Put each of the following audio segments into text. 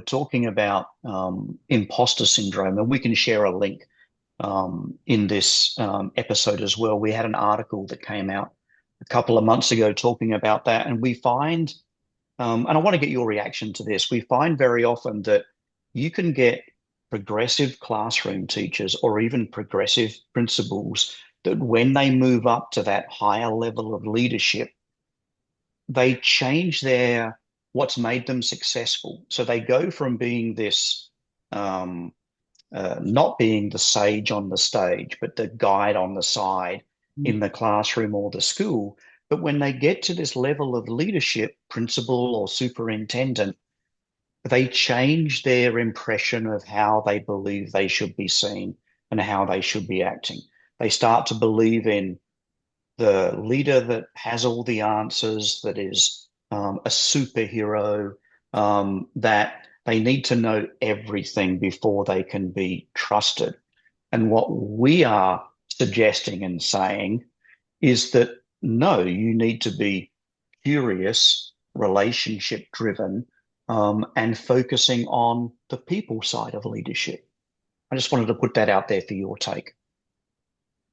talking about imposter syndrome, and we can share a link in this episode as well. We had an article that came out a couple of months ago talking about that, and we find, and I want to get your reaction to this, we find very often that you can get progressive classroom teachers or even progressive principals that when they move up to that higher level of leadership, they change their what's made them successful. So they go from being this um, not being the sage on the stage, but the guide on the side in the classroom or the school. But when they get to this level of leadership, principal or superintendent, they change their impression of how they believe they should be seen and how they should be acting. They start to believe in the leader that has all the answers, that is a superhero, that they need to know everything before they can be trusted. And what we are suggesting and saying is that no, you need to be curious, relationship driven, and focusing on the people side of leadership. I just wanted to put that out there for your take.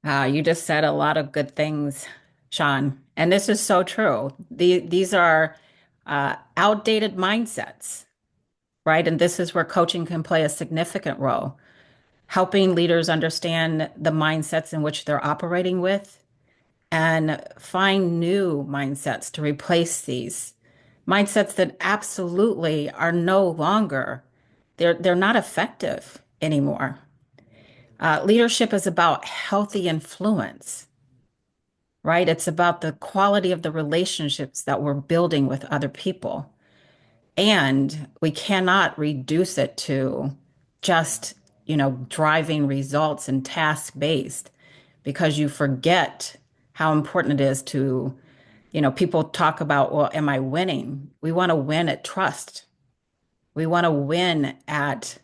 You just said a lot of good things, Sean. And this is so true. These are outdated mindsets, right? And this is where coaching can play a significant role, helping leaders understand the mindsets in which they're operating with and find new mindsets to replace these mindsets that absolutely are no longer, they're not effective anymore. Leadership is about healthy influence, right? It's about the quality of the relationships that we're building with other people. And we cannot reduce it to just, driving results and task-based because you forget how important it is to, people talk about, well, am I winning? We want to win at trust. We want to win at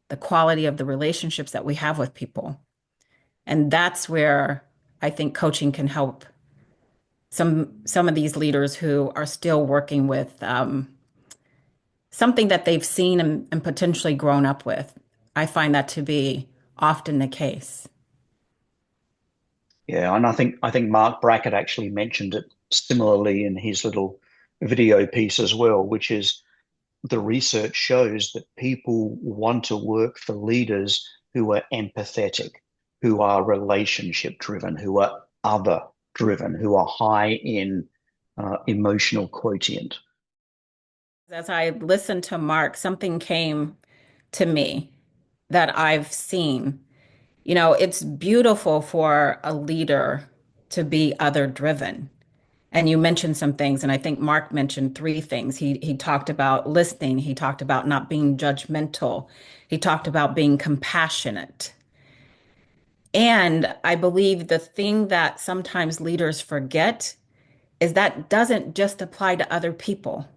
the quality of the relationships that we have with people. And that's where I think coaching can help some of these leaders who are still working with something that they've seen and potentially grown up with. I find that to be often the case. Yeah, and I think Mark Brackett actually mentioned it similarly in his little video piece as well, which is the research shows that people want to work for leaders who are empathetic, who are relationship driven, who are other driven, who are high in emotional quotient. As I listened to Mark, something came to me that I've seen. It's beautiful for a leader to be other driven. And you mentioned some things, and I think Mark mentioned three things. He talked about listening, he talked about not being judgmental, he talked about being compassionate. And I believe the thing that sometimes leaders forget is that doesn't just apply to other people.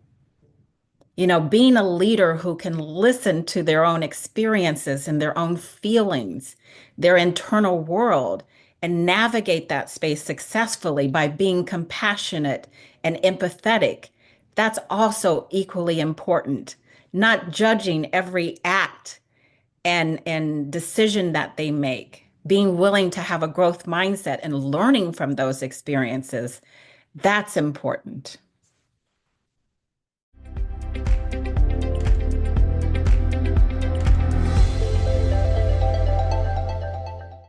Being a leader who can listen to their own experiences and their own feelings, their internal world, and navigate that space successfully by being compassionate and empathetic, that's also equally important. Not judging every act and decision that they make, being willing to have a growth mindset and learning from those experiences, that's important.